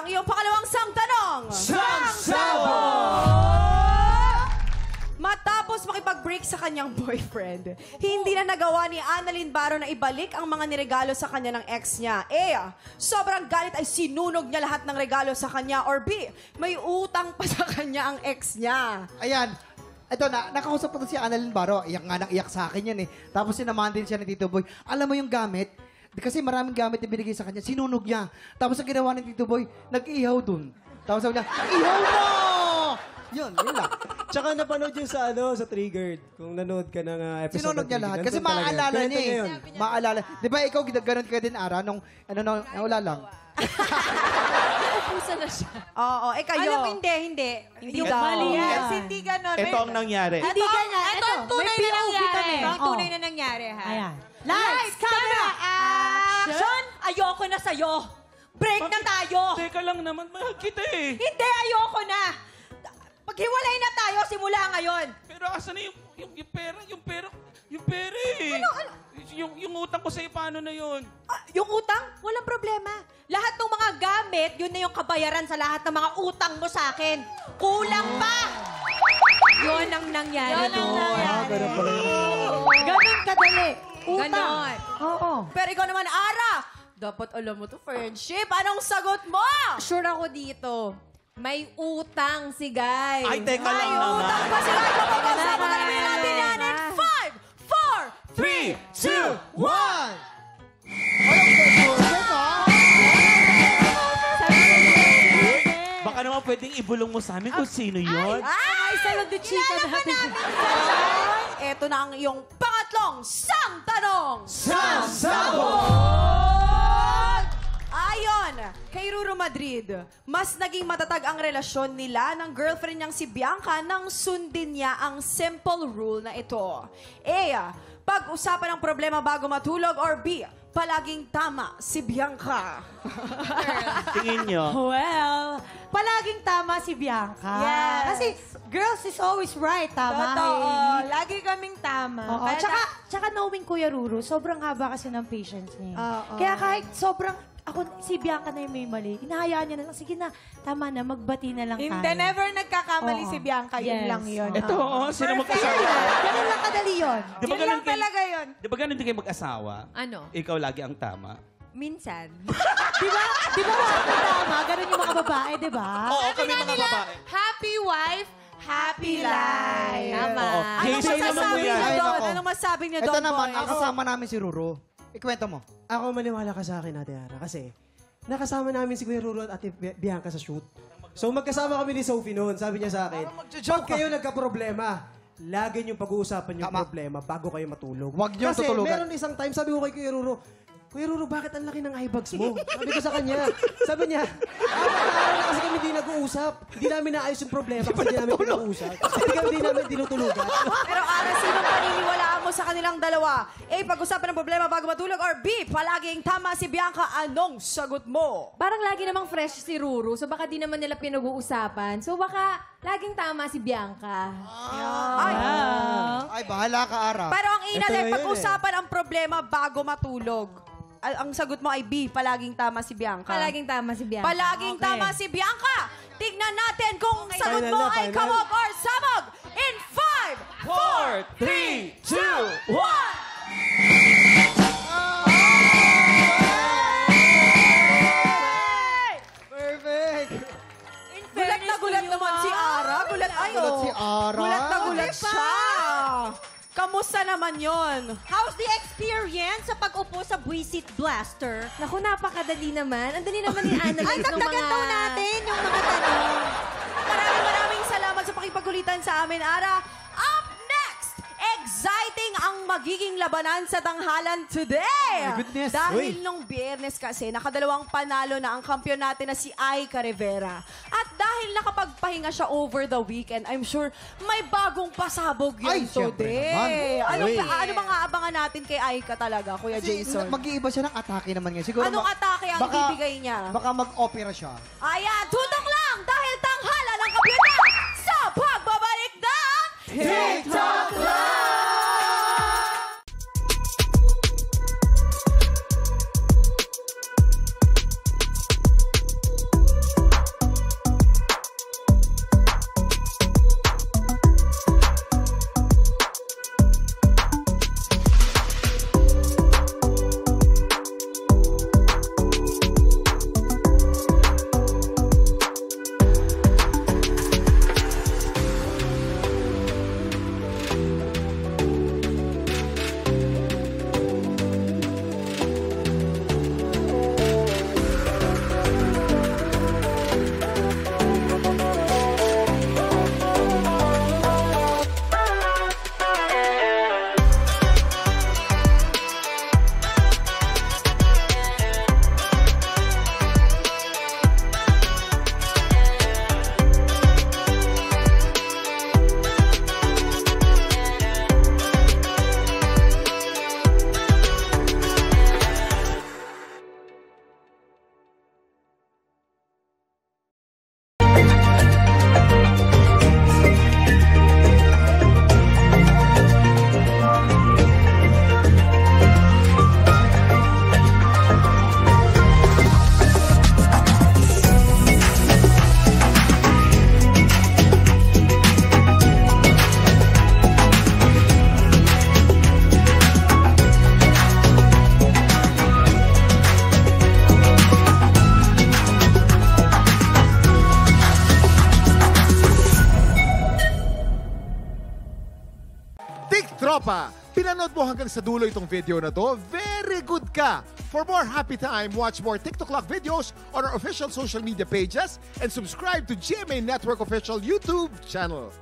ang iyong pangalawang sangtanong. Sangsabog! Matapos makipag-break sa kanyang boyfriend, hindi na nagawa ni Annalyn Baro na ibalik ang mga niregalo sa kanya ng ex niya. A. Sobrang galit ay sinunog niya lahat ng regalo sa kanya. Or B. May utang pa sa kanya ang ex niya. Ayan. Ito na, nakausap ko si Annalyn Baro. Iyak nga nang iyak sa akin yan eh. Tapos sinamahan din siya ni Tito Boy. Alam mo yung gamit? Kasi maraming gamit na binigay sa kanya. Sinunog niya. Tapos ang ginawa ni Tito Boy, nag-ihaw dun. Tapos sabi niya, ihaw mo! Yun lang. Tsaka napanood yun sa, sa Triggered. Kung nanood ka ng episode. Sinunog niya lahat. Kasi maaalala niya eh. Maaalala. Di ba ikaw, gano'n ka din, Ara, nung, wala lang. Naupusan na siya. Oo, kayo. Alam, hindi. Hindi daw. Yes, hindi ganon. Ito ang nangyari. Hindi ganyan. Ito ang tunay na nangyari. Ito ang tunay na nangyari, ha? Ayan. Lights, camera, action! Ayoko na sa'yo. Break na tayo. Teka lang naman, mahal kita eh. Hindi, ayoko na. Paghiwalay na tayo simula ngayon. Pero asan na yung pera? Yung pera eh. Ano? Yung utang ko sa'yo, paano na yun? Yung utang, walang problema. Lahat ng mga gamit, yun na yung kabayaran sa lahat ng mga utang mo sa akin. Kulang pa! Yun ang nangyari. Ganun kadali. Utang. Ganon. Oo. Pero ikaw naman, Ara, dapat alam mo to, friendship. Anong sagot mo? Sure ako dito. May utang si Guy. Ay, teka lang naman. Utang pa sila. Kapag-usapan na namin natin yan in 5, 4, 3, 2, 1. Baka naman pwedeng ibulong mo sa amin kung sino yun. Ay, salad de chica natin. Ito na ang iyong pangatlong sangtanong. Sangsabog! Ayon kay Ruru Madrid, mas naging matatag ang relasyon nila ng girlfriend niyang si Bianca nang sundin niya ang simple rule na ito. A. Pag-usapan ang problema bago matulog. Or B. Palaging tama si Bianca. Tingin nyo. Well, palaging tama si Bianca. Yes. Kasi girls is always right, tama? Totoo. Hailey? Lagi kaming tama. Oo. Tsaka knowing Kuya Ruru, sobrang haba kasi ng patience niya. Oo. Kaya kahit sobrang, si Bianca na yung may mali, hinahayaan niya na lang, sige na, tama na, magbati na lang Hindi, tayo. never nagkakamali Oo. si Bianca. Yun Yes. lang yun. Ito, sino mag-asawa? Ganun lang kadali yun. Di ba Yun lang talaga yun. Di ba ganun din kayo mag-asawa? Ano? Ikaw lagi ang tama. Minsan. Di ba wala tama? Ganun yung mga babae, di ba? Oo, kami mga babae. Happy wife, happy life. Tama. Oo. Anong Hey, naman mo masasabi niyo yan. Ay, doon? nako. Anong masasabi niyo Ito doon, naman, boys? ang kasama namin si Ruru. Ikwento mo. Ako maniwala ka sa akin, Ate Ara. Kasi nakasama namin si Kuya Ruru at Ate Bianca sa shoot. So magkasama kami ni Sophie noon. Sabi niya sa akin, pag kayo nagka-problema, lagi niyong pag-uusapan yung Tama. problema bago kayo matulog. Huwag niyong Kasi tutulugan. meron isang time, sabi ko kay Kuya Ruru, bakit ang laki ng eye bags mo? Sabi ko sa kanya. Sabi niya, 4 araw na kasi kami di nag-uusap. Hindi namin naayos yung problema kasi di namin pinag-uusap. Hindi namin tinutulugan. Pero Ara, sinong paniniwalaan mo sa kanilang dalawa? A. Pag-usapan ng problema bago matulog. Or B. Palaging tama si Bianca. Anong sagot mo? Parang lagi namang fresh si Ruru, so baka di naman nila pinag-uusapan. So baka laging tama si Bianca. Ay, bahala ka, Ara. Pero ang ina Ito na din, yun pag-usapan ang problema bago matulog. Ang sagot mo ay B. Palaging tama si Bianca. Palaging tama si Bianca. Palaging tama si Bianca. Tignan natin kung sagot Final mo na, ay final. kamog or sabog. In 5, 4, 3, 2, 1. Perfect! Gulat na gulat naman si Ara. Gulat si Ara. Gulat na gulat siya. Kamusta naman yon? How's the experience sa pag-upo sa Buisit Blaster? Naku, napakadali naman. Ang dali naman ni Annalyn Ay, ng dagdagan daw natin yung mga tanong. Maraming salamat sa pakipagkulitan sa amin, Ara. Up next, exciting ang magiging labanan sa tanghalan today. My goodness. Dahil nung Biyernes kasi, nakadalawang panalo na ang kampiyon natin na si Aika Rivera. At dahil nakapagpahinga siya over the weekend, I'm sure may bagong pasabog yun Ay, syempre today. naman. Ano bang aabangan natin kay Aika talaga, Kuya Jason? Mag-iiba siya ng atake naman ngayon. Siguro Anong atake ang bibigay niya? Baka mag-opera siya. Ayan, tutok lang dahil tanghalan ang kampiyon na sa pagbabalik ng TikTok Live! Tik Tropa, pinanood mo hanggang sa dulo itong video na to, very good ka! For more happy time, watch more TikTok Clock videos on our official social media pages and subscribe to GMA Network official YouTube channel.